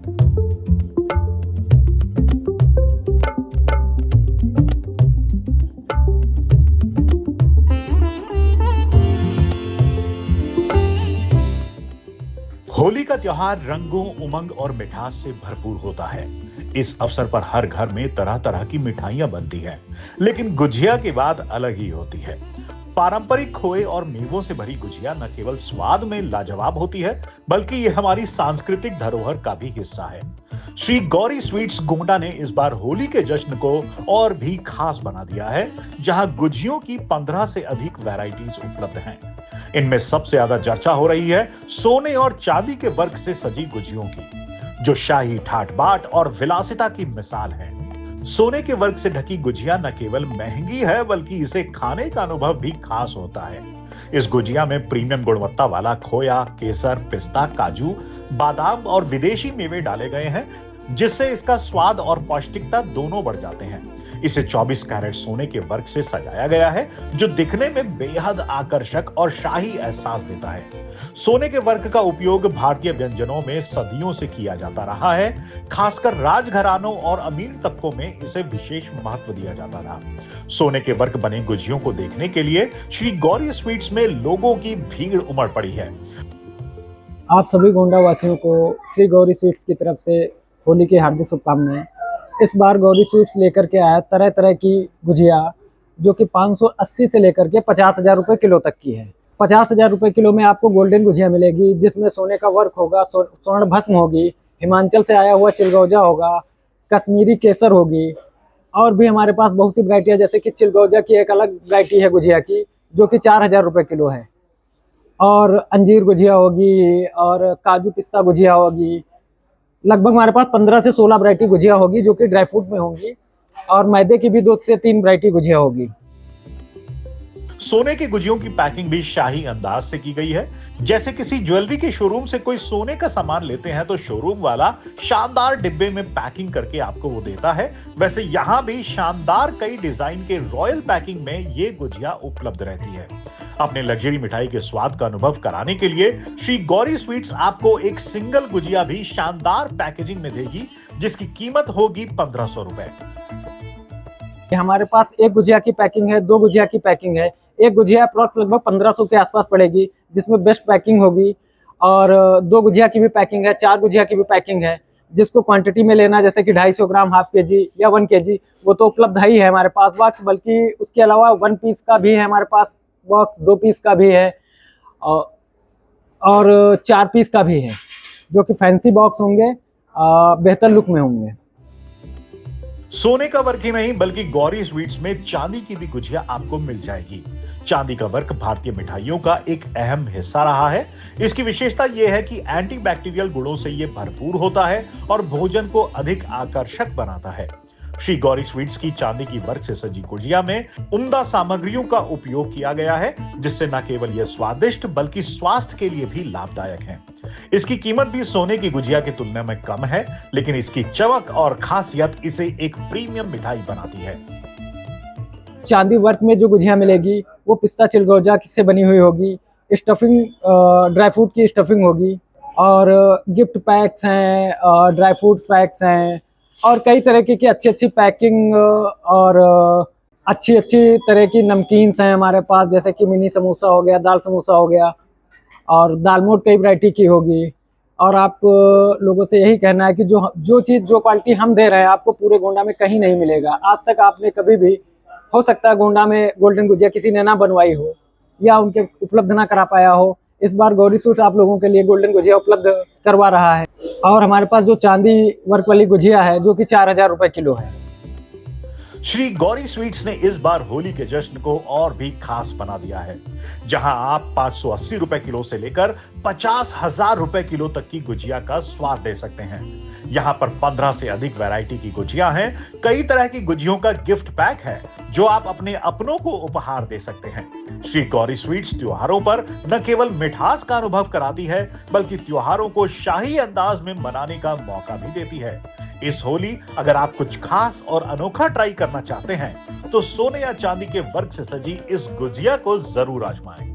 होली का त्योहार रंगों, उमंग और मिठास से भरपूर होता है। इस अवसर पर हर घर में तरह तरह की मिठाइयां बनती हैं, लेकिन गुजिया की बात अलग ही होती है। पारंपरिक खोए और मेवों से भरी गुजिया न केवल स्वाद में लाजवाब होती है, बल्कि ये हमारी सांस्कृतिक धरोहर का भी हिस्सा है। श्री गौरी स्वीट्स गोंडा ने इस बार होली के जश्न को और भी खास बना दिया है, जहां गुजियों की 15 से अधिक वैरायटीज उपलब्ध हैं। इनमें सबसे ज्यादा चर्चा हो रही है सोने और चांदी के वर्क से सजी गुजियों की, जो शाही ठाट बाट और विलासिता की मिसाल है। सोने के वर्क से ढकी गुजिया न केवल महंगी है, बल्कि इसे खाने का अनुभव भी खास होता है। इस गुजिया में प्रीमियम गुणवत्ता वाला खोया, केसर, पिस्ता, काजू, बादाम और विदेशी मेवे डाले गए हैं, जिससे इसका स्वाद और पौष्टिकता दोनों बढ़ जाते हैं। इसे 24 कैरेट सोने के वर्क से सजाया गया है, जो दिखने में बेहद आकर्षक और शाही एहसास देता है। सोने के वर्क का उपयोग भारतीय व्यंजनों में सदियों से किया जाता रहा है। खासकर राजघरानों और अमीर तबकों में इसे विशेष महत्व दिया जाता था। सोने के वर्क बने गुजियों को देखने के लिए श्री गौरी स्वीट्स में लोगों की भीड़ उमड़ पड़ी है। आप सभी गोंडा वासियों को श्री गौरी स्वीट्स की तरफ से होली की हार्दिक शुभकामनाएं। इस बार गौरी स्वीट्स लेकर के आया तरह तरह की गुजिया, जो कि 580 से लेकर के 50,000 रुपये किलो तक की है। 50,000 रुपये किलो में आपको गोल्डन गुजिया मिलेगी, जिसमें सोने का वर्क होगा, स्वर्ण भस्म होगी, हिमाचल से आया हुआ चिलगौजा होगा, कश्मीरी केसर होगी, और भी हमारे पास बहुत सी वैरायटियाँ, जैसे कि चिलगौजा की एक अलग वैरायटी है गुजिया की, जो कि 4,000 रुपये किलो है, और अंजीर गुजिया होगी, और काजू पिस्ता गुजिया होगी। लगभग हमारे पास 15 से 16 वैरायटी गुजिया होगी, जो कि ड्राई फ्रूट में होंगी, और मैदे की भी 2 से 3 वैरायटी गुजिया होगी। सोने की गुजियों की पैकिंग भी शाही अंदाज से की गई है। जैसे किसी ज्वेलरी के शोरूम से कोई सोने का सामान लेते हैं तो शोरूम वाला शानदार डिब्बे में पैकिंग करके आपको वो देता है, वैसे यहां भी शानदार कई डिजाइन के रॉयल पैकिंग में ये गुजिया उपलब्ध रहती है। अपने लग्जरी मिठाई के स्वाद का अनुभव कराने के लिए श्री गौरी स्वीट्स आपको एक सिंगल गुजिया भी शानदार पैकेजिंग में देगी, जिसकी कीमत होगी 1,500 रुपए। हमारे पास एक गुजिया की पैकिंग है, 2 गुजिया की पैकिंग है। एक गुजिया अप्रॉक्स लगभग 1500 के आसपास पड़ेगी, जिसमें बेस्ट पैकिंग होगी, और 2 गुजिया की भी पैकिंग है, 4 गुजिया की भी पैकिंग है। जिसको क्वांटिटी में लेना, जैसे कि 250 ग्राम, हाफ केजी या 1 केजी, वो तो उपलब्ध ही है हमारे पास बॉक्स, बल्कि उसके अलावा 1 पीस का भी है हमारे पास बॉक्स, 2 पीस का भी है, और 4 पीस का भी है, जो कि फैंसी बॉक्स होंगे, बेहतर लुक में होंगे। सोने का वर्क ही नहीं, बल्कि गौरी स्वीट्स में चांदी की भी गुजिया आपको मिल जाएगी। चांदी का वर्क भारतीय मिठाइयों का एक अहम हिस्सा रहा है। इसकी विशेषता यह है कि एंटीबैक्टीरियल गुणों से यह भरपूर होता है और भोजन को अधिक आकर्षक बनाता है। श्री गौरी स्वीट्स की चांदी की वर्क से सजी गुजिया में उम्दा सामग्रियों का उपयोग किया गया है, जिससे न केवल यह स्वादिष्ट बल्कि स्वास्थ्य के लिए भी लाभदायक है। इसकी कीमत भी सोने की गुजिया की तुलना में कम है, लेकिन इसकी चमक और खासियत इसे एक प्रीमियम मिठाई बनाती है। चांदी वर्क में जो गुजिया मिलेगी वो पिस्ता चिलगोजा से बनी हुई होगी, स्टफिंग ड्राई फ्रूट की स्टफिंग होगी, और गिफ्ट पैक्स हैं, ड्राई फ्रूट पैक्स हैं, और कई तरह की अच्छी अच्छी पैकिंग, और अच्छी अच्छी तरह की नमकीन्स हैं हमारे पास, जैसे कि मिनी समोसा हो गया, दाल समोसा हो गया, और दाल मोट कई वैरायटी की होगी। और आप लोगों से यही कहना है कि जो चीज़ जो क्वालिटी हम दे रहे हैं आपको पूरे गोंडा में कहीं नहीं मिलेगा। आज तक आपने कभी भी, हो सकता है गोंडा में गोल्डन गुजिया किसी ने ना बनवाई हो या उनके उपलब्ध ना करा पाया हो, इस बार गौरी स्वीट्स आप लोगों के लिए गोल्डन गुजिया उपलब्ध करवा रहा है। और हमारे पास जो चांदी वर्क वाली गुजिया है, जो कि 4,000 रुपये किलो है। श्री गौरी स्वीट्स ने इस बार होली के जश्न को और भी खास बना दिया है, जहां आप 580 रुपए किलो से लेकर 50,000 रुपए किलो तक की गुजिया का स्वाद ले सकते हैं। यहाँ पर 15 से अधिक वैरायटी की गुजिया हैं, कई तरह की गुजियों का गिफ्ट पैक है, जो आप अपने अपनों को उपहार दे सकते हैं। श्री गौरी स्वीट्स त्योहारों पर न केवल मिठास का अनुभव कराती है, बल्कि त्योहारों को शाही अंदाज में मनाने का मौका भी देती है। इस होली अगर आप कुछ खास और अनोखा ट्राई करना चाहते हैं, तो सोने या चांदी के वर्क से सजी इस गुजिया को जरूर आजमाएं।